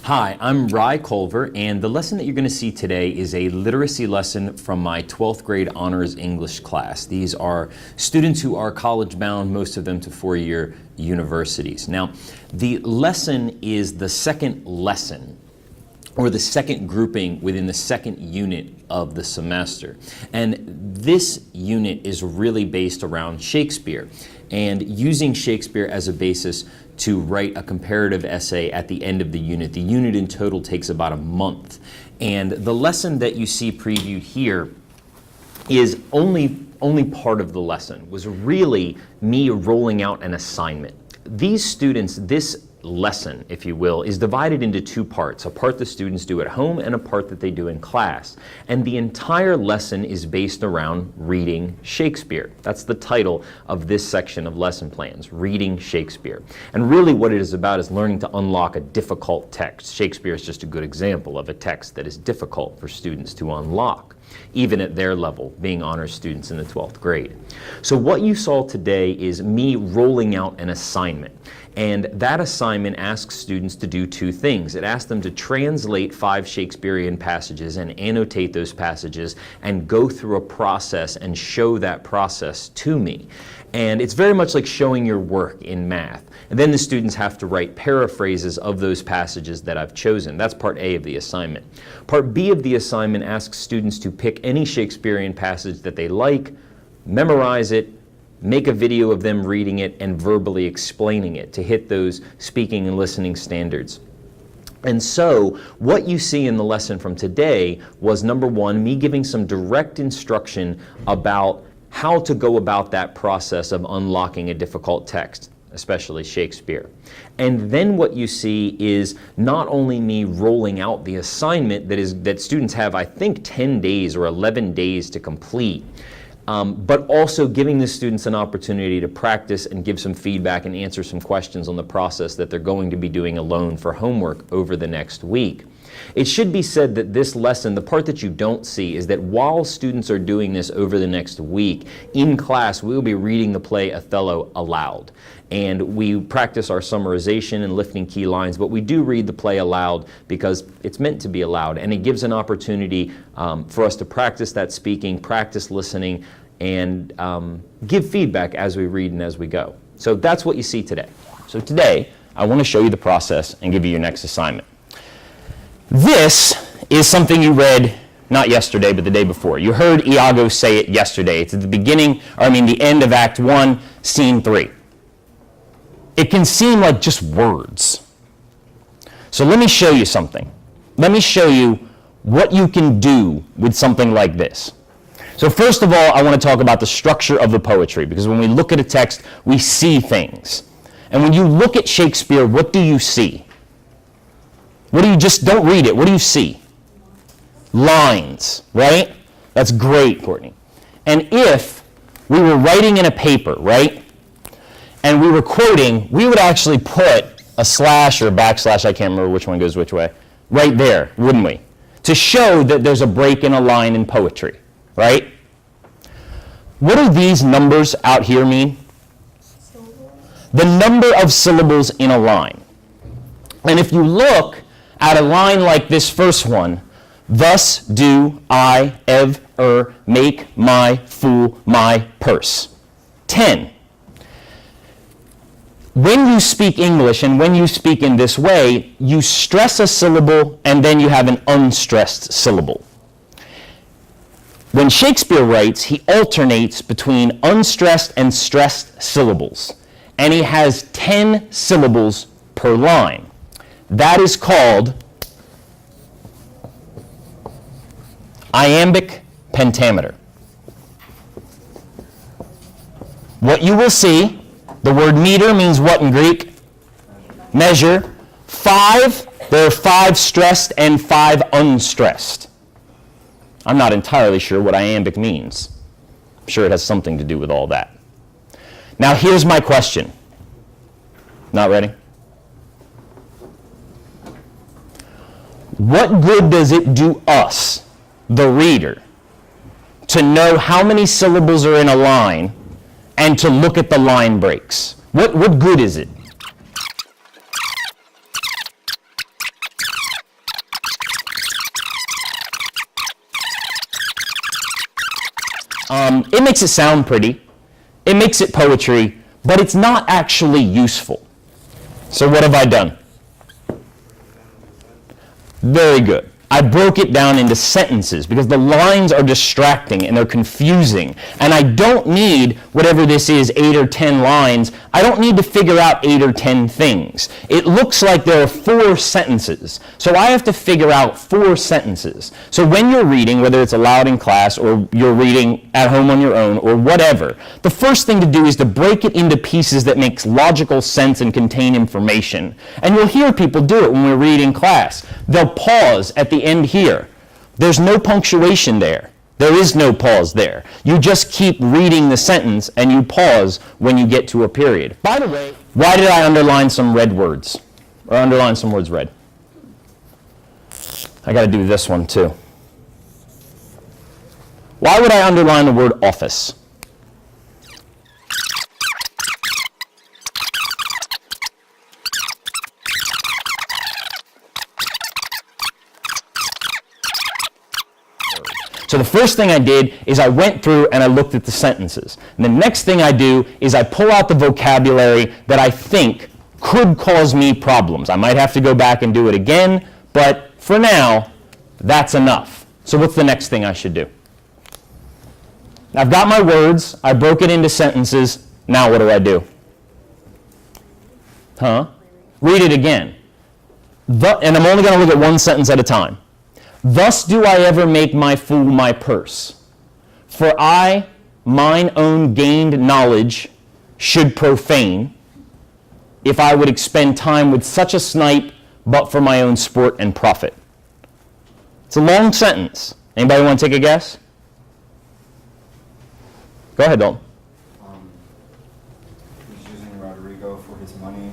Hi, I'm Rye Culver, and the lesson that you're going to see today is a literacy lesson from my 12th grade honors English class. These are students who are college bound, most of them to four-year universities. Now, the lesson is the second lesson, or the second grouping within the second unit of the semester. And this unit is really based around Shakespeare and using Shakespeare as a basis to write a comparative essay at the end of the unit. The unit in total takes about a month. And the lesson that you see previewed here is only part of the lesson, was really me rolling out an assignment. These students, this lesson, if you will, is divided into two parts, a part the students do at home and a part that they do in class. And the entire lesson is based around reading Shakespeare. That's the title of this section of lesson plans, Reading Shakespeare. And really what it is about is learning to unlock a difficult text. Shakespeare is just a good example of a text that is difficult for students to unlock, even at their level, being honors students in the 12th grade. So what you saw today is me rolling out an assignment. And that assignment asks students to do two things. It asks them to translate 5 Shakespearean passages and annotate those passages and go through a process and show that process to me. And it's very much like showing your work in math. And then the students have to write paraphrases of those passages that I've chosen. That's part A of the assignment. Part B of the assignment asks students to pick any Shakespearean passage that they like, memorize it, make a video of them reading it, and verbally explaining it to hit those speaking and listening standards. And so what you see in the lesson from today was, number one, me giving some direct instruction about how to go about that process of unlocking a difficult text, especially Shakespeare. And then what you see is not only me rolling out the assignment that students have, I think, 10 days or 11 days to complete, but also giving the students an opportunity to practice and give some feedback and answer some questions on the process that they're going to be doing alone for homework over the next week. It should be said that this lesson, the part that you don't see, is that while students are doing this over the next week, in class we will be reading the play Othello aloud. And we practice our summarization and lifting key lines, but we do read the play aloud because it's meant to be aloud, and it gives an opportunity for us to practice that speaking, practice listening, and give feedback as we read and as we go. So that's what you see today. So today, I want to show you the process and give you your next assignment. This is something you read not yesterday, but the day before. You heard Iago say it yesterday. It's at the beginning, the end of Act 1, Scene 3. It can seem like just words. So let me show you something. Let me show you what you can do with something like this. So first of all, I want to talk about the structure of the poetry, because when we look at a text, we see things. And when you look at Shakespeare, what do you see? What do you just, don't read it, what do you see? Lines, right? That's great, Courtney. And if we were writing in a paper, right, and we were quoting, we would actually put a slash or a backslash, I can't remember which one goes which way, right there, wouldn't we? To show that there's a break in a line in poetry, right? What do these numbers out here mean? The number of syllables in a line. And if you look at a line like this first one, thus do I ever make my fool my purse. 10. When you speak English and when you speak in this way, you stress a syllable and then you have an unstressed syllable. When Shakespeare writes, he alternates between unstressed and stressed syllables, and he has 10 syllables per line. That is called iambic pentameter. What you will see, the word meter means what in Greek? Measure. 5, there are 5 stressed and 5 unstressed. I'm not entirely sure what iambic means. I'm sure it has something to do with all that. Now here's my question. Not ready? What good does it do us, the reader, to know how many syllables are in a line and to look at the line breaks? What good is it? It makes it sound pretty, it makes it poetry, but it's not actually useful. So what have I done? Very good. I broke it down into sentences because the lines are distracting and they're confusing. And I don't need, whatever this is, 8 or 10 lines, I don't need to figure out 8 or 10 things. It looks like there are 4 sentences. So I have to figure out 4 sentences. So when you're reading, whether it's aloud in class or you're reading at home on your own or whatever, the first thing to do is to break it into pieces that makes logical sense and contain information. And you'll hear people do it when we're reading class. They'll pause at the end here. There's no punctuation there. There is no pause there. You just keep reading the sentence and you pause when you get to a period. By the way, why did I underline some red words? Or underline some words red? I got to do this one too. Why would I underline the word office? So the first thing I did is I went through and I looked at the sentences. And the next thing I do is I pull out the vocabulary that I think could cause me problems. I might have to go back and do it again, but for now, that's enough. So what's the next thing I should do? I've got my words, I broke it into sentences, now what do? Read it again. And I'm only going to look at one sentence at a time. Thus do I ever make my fool my purse. For I, mine own gained knowledge, should profane, if I would expend time with such a snipe, but for my own sport and profit. It's a long sentence. Anybody want to take a guess? Go ahead, Dalton. He's using Rodrigo for his money.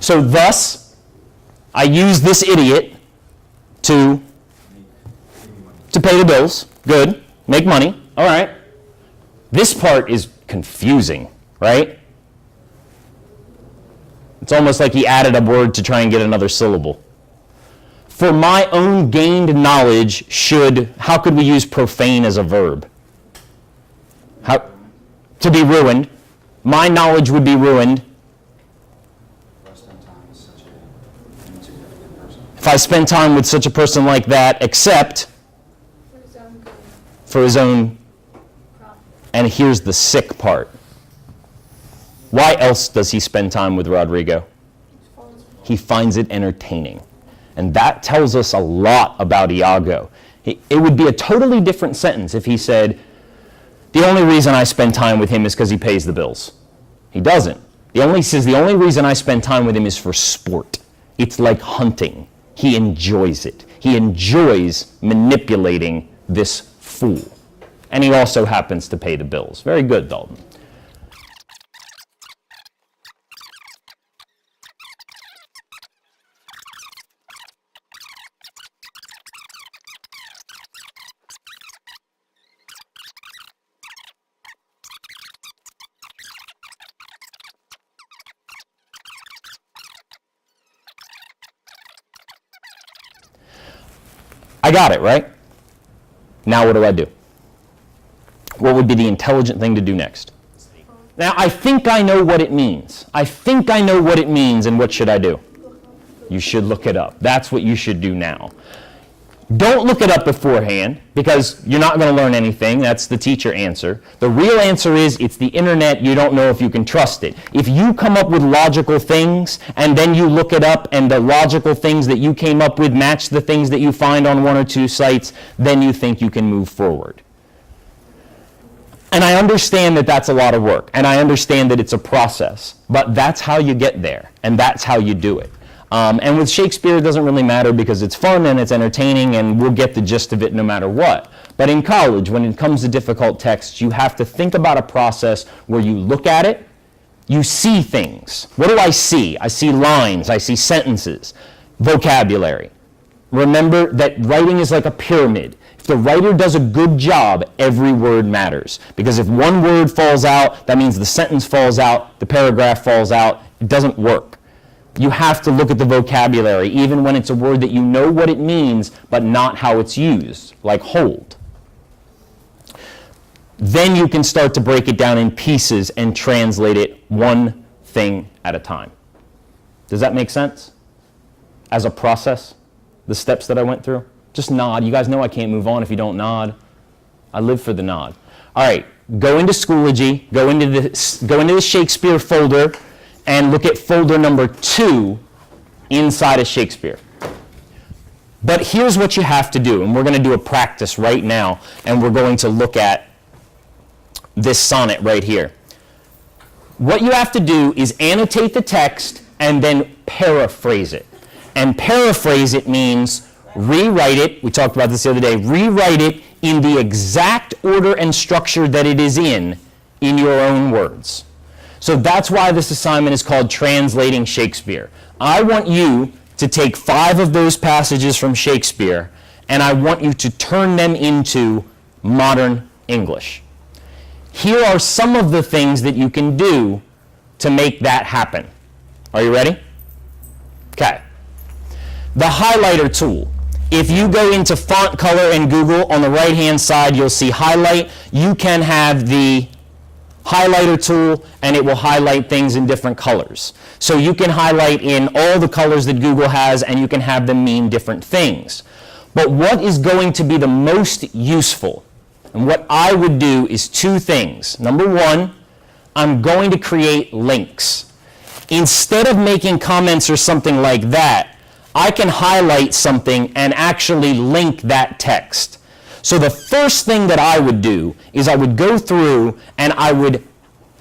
So thus, I use this idiot to pay the bills. Good. Make money. All right. This part is confusing, right? It's almost like he added a word to try and get another syllable. For my own gained knowledge should, how could we use profane as a verb? How, to be ruined. My knowledge would be ruined. If I spend time with such a person like that, except for his own, and here's the sick part. Why else does he spend time with Rodrigo? He finds it entertaining. And that tells us a lot about Iago. It would be a totally different sentence if he said, the only reason I spend time with him is because he pays the bills. He doesn't. He says the only reason I spend time with him is for sport. It's like hunting. He enjoys it. He enjoys manipulating this fool. And he also happens to pay the bills. Very good, Dalton. I got it, right? Now what do? What would be the intelligent thing to do next? Now, I think I know what it means. And what should I do? You should look it up. That's what you should do now. Don't look it up beforehand, because you're not going to learn anything. That's the teacher answer. The real answer is, it's the internet. You don't know if you can trust it. If you come up with logical things, and then you look it up, and the logical things that you came up with match the things that you find on 1 or 2 sites, then you think you can move forward. And I understand that that's a lot of work, and I understand that it's a process, but that's how you get there, and that's how you do it. And with Shakespeare, it doesn't really matter because it's fun and it's entertaining and we'll get the gist of it no matter what. But in college, when it comes to difficult texts, you have to think about a process where you look at it, you see things. What do I see? I see lines, I see sentences, vocabulary. Remember that writing is like a pyramid. If the writer does a good job, every word matters. Because if one word falls out, that means the sentence falls out, the paragraph falls out. It doesn't work. You have to look at the vocabulary, even when it's a word that you know what it means, but not how it's used, like hold. Then you can start to break it down in pieces and translate it one thing at a time. Does that make sense? As a process, the steps that I went through? Just nod. You guys know I can't move on if you don't nod. I live for the nod. All right, go into Schoology, go into the Shakespeare folder, and look at folder number 2 inside of Shakespeare. But here's what you have to do, and we're going to do a practice right now, and we're going to look at this sonnet right here. What you have to do is annotate the text and then paraphrase it. And paraphrase it means rewrite it, we talked about this the other day, rewrite it in the exact order and structure that it is in your own words. So that's why this assignment is called Translating Shakespeare. I want you to take 5 of those passages from Shakespeare, and I want you to turn them into modern English. Here are some of the things that you can do to make that happen. Are you ready? Okay. The highlighter tool. If you go into font color in Google, on the right-hand side, you'll see highlight. You can have the highlighter tool, and it will highlight things in different colors. So you can highlight in all the colors that Google has, and you can have them mean different things. But what is going to be the most useful, and what I would do, is 2 things. Number 1, I'm going to create links. Instead of making comments or something like that, I can highlight something and actually link that text. So the first thing that I would do is I would go through and I would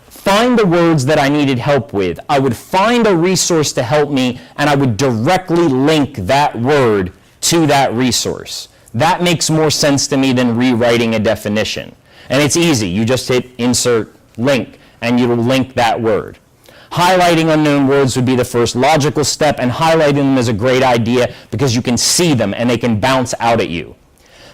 find the words that I needed help with. I would find a resource to help me, and I would directly link that word to that resource. That makes more sense to me than rewriting a definition. And it's easy. You just hit insert link, and you will link that word. Highlighting unknown words would be the first logical step, and highlighting them is a great idea because you can see them and they can bounce out at you.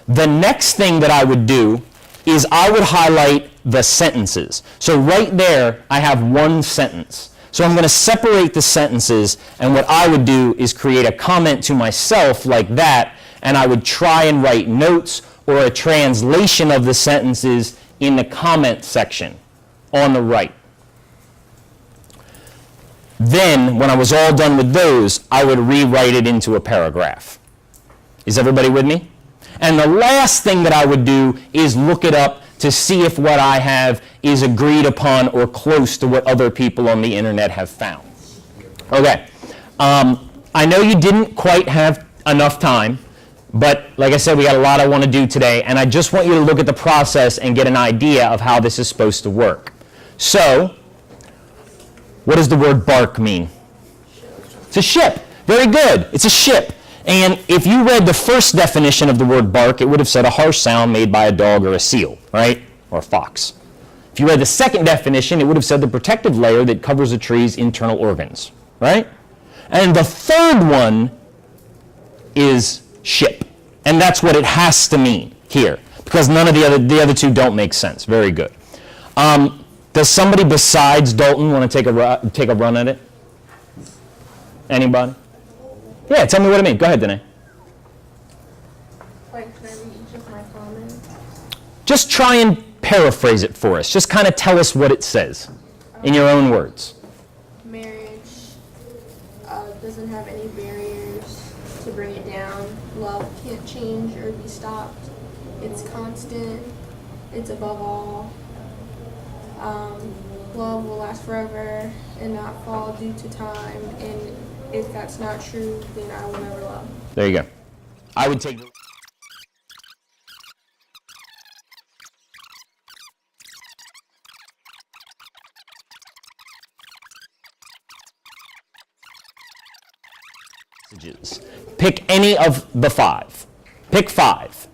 The next thing that I would do is I would highlight the sentences. So right there, I have one sentence. So I'm going to separate the sentences, and what I would do is create a comment to myself like that, and I would try and write notes or a translation of the sentences in the comment section on the right. Then, when I was all done with those, I would rewrite it into a paragraph. Is everybody with me? And the last thing that I would do is look it up to see if what I have is agreed upon or close to what other people on the internet have found. Okay. I know you didn't quite have enough time, but like I said, we got a lot I want to do today, and I just want you to look at the process and get an idea of how this is supposed to work. So, what does the word bark mean? It's a ship. Very good. It's a ship. And if you read the first definition of the word bark, it would have said a harsh sound made by a dog or a seal, right? Or a fox. If you read the second definition, it would have said the protective layer that covers a tree's internal organs, right? And the third one is ship. And that's what it has to mean here, because none of the other 2 don't make sense. Very good. Does somebody besides Dalton want to take a run at it? Anybody? Yeah, tell me what it means. Go ahead, Danae. Wait, can I read each of my comments? Just try and paraphrase it for us. Just kind of tell us what it says in your own words. Marriage doesn't have any barriers to bring it down. Love can't change or be stopped. It's constant. It's above all. Love will last forever and not fall due to time. And if that's not true, then I will never love. There you go. I would take... Pick any of the 5. Pick 5.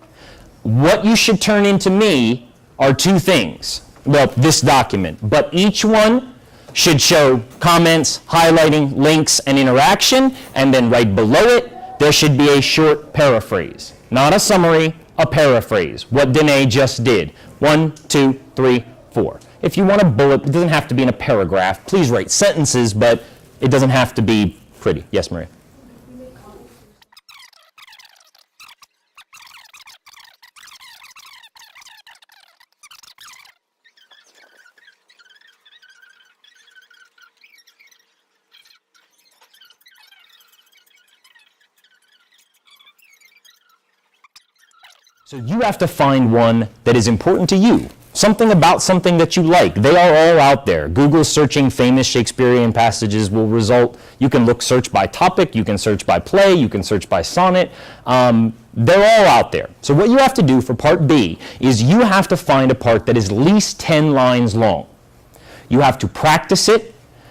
What you should turn into me are 2 things. Well, this document. But each one should show comments, highlighting, links, and interaction. And then right below it, there should be a short paraphrase. Not a summary, a paraphrase. What Danae just did. 1, 2, 3, 4. If you want a bullet, it doesn't have to be in a paragraph. Please write sentences, but it doesn't have to be pretty. Yes, Maria? So you have to find one that is important to you. Something about something that you like. They are all out there. Google searching famous Shakespearean passages will result. You can search by topic, you can search by play, you can search by sonnet. They're all out there. So what you have to do for part B is you have to find a part that is at least 10 lines long. You have to practice it.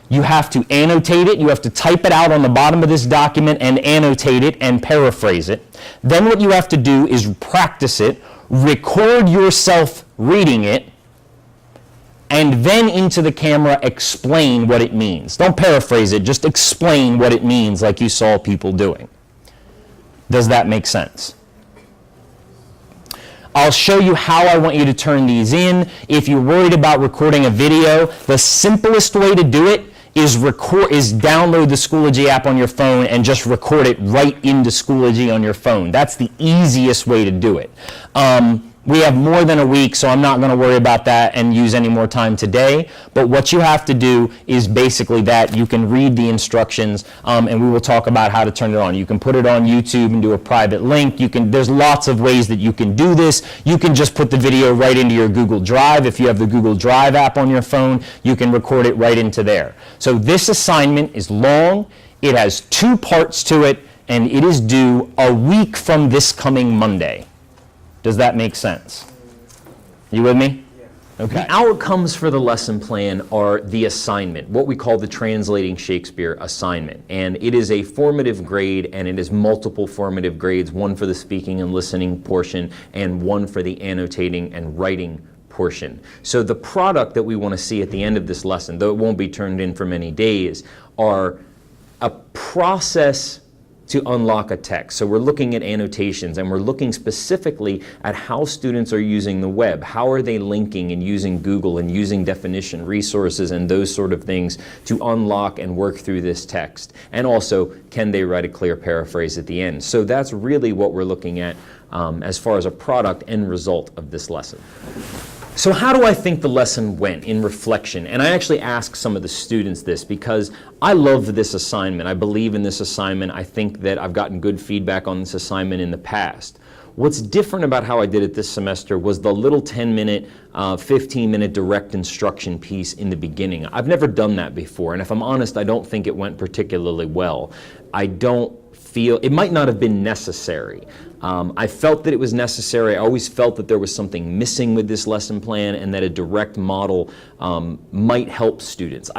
You have to annotate it. You have to type it out on the bottom of this document and annotate it and paraphrase it. Then what you have to do is practice it, record yourself reading it, and then into the camera explain what it means. Don't paraphrase it, just explain what it means like you saw people doing. Does that make sense? I'll show you how I want you to turn these in. If you're worried about recording a video, the simplest way to do it is download the Schoology app on your phone and just record it right into Schoology on your phone. That's the easiest way to do it. We have more than a week, so I'm not going to worry about that and use any more time today. But what you have to do is basically that. You can read the instructions, and we will talk about how to turn it on. You can put it on YouTube and do a private link. There's lots of ways that you can do this. You can just put the video right into your Google Drive. If you have the Google Drive app on your phone, you can record it right into there. So this assignment is long. It has 2 parts to it, and it is due a week from this coming Monday. Does that make sense? You with me? Okay. The outcomes for the lesson plan are the assignment, what we call the Translating Shakespeare assignment. And it is a formative grade, and it is multiple formative grades, one for the speaking and listening portion, and one for the annotating and writing portion. So the product that we want to see at the end of this lesson, though it won't be turned in for many days, are a process to unlock a text. So we're looking at annotations, and we're looking specifically at how students are using the web. How are they linking and using Google and using definition resources and those sort of things to unlock and work through this text? And also, can they write a clear paraphrase at the end? So that's really what we're looking at as far as a product end result of this lesson. So how do I think the lesson went in reflection? And I actually asked some of the students this because I love this assignment. I believe in this assignment. I think that I've gotten good feedback on this assignment in the past. What's different about how I did it this semester was the little 10-minute, 15-minute direct instruction piece in the beginning. I've never done that before, and if I'm honest, I don't think it went particularly well. I don't feel, it might not have been necessary. I felt that it was necessary. I always felt that there was something missing with this lesson plan and that a direct model might help students.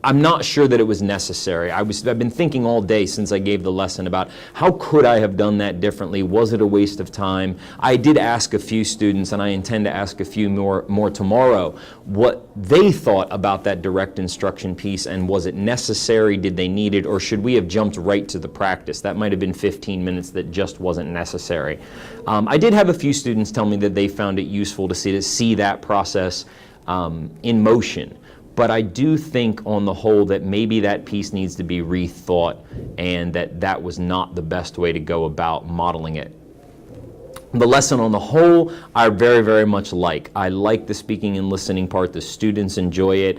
I'm not sure that it was necessary. I've been thinking all day since I gave the lesson about how could I have done that differently? Was it a waste of time? I did ask a few students, and I intend to ask a few more tomorrow, what they thought about that direct instruction piece, and was it necessary? Did they need it? Or should we have jumped right to the practice? That might have been 15 minutes that just wasn't necessary. I did have a few students tell me that they found it useful to see that process in motion. But I do think on the whole that maybe that piece needs to be rethought, and that was not the best way to go about modeling it. The lesson on the whole, I very, very much like. I like the speaking and listening part. The students enjoy it.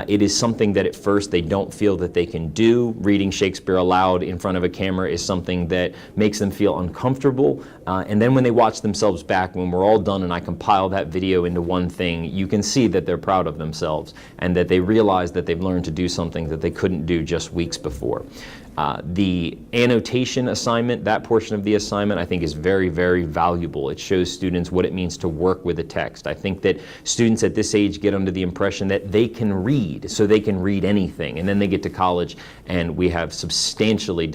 It is something that at first they don't feel that they can do. Reading Shakespeare aloud in front of a camera is something that makes them feel uncomfortable. And then when they watch themselves back, when we're all done and I compile that video into one thing, you can see that they're proud of themselves and that they realize that they've learned to do something that they couldn't do just weeks before. The annotation assignment, that portion of the assignment, I think is very, very valuable. It shows students what it means to work with a text. I think that students at this age get under the impression that they can read, so they can read anything. And then they get to college and we have substantially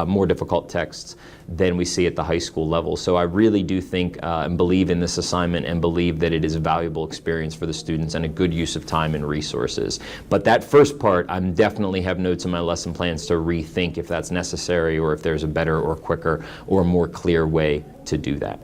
more difficult texts than we see at the high school level. So I really do think and believe in this assignment and believe that it is a valuable experience for the students and a good use of time and resources. But that first part, I definitely have notes in my lesson plans to rethink if that's necessary or if there's a better or quicker or more clear way to do that.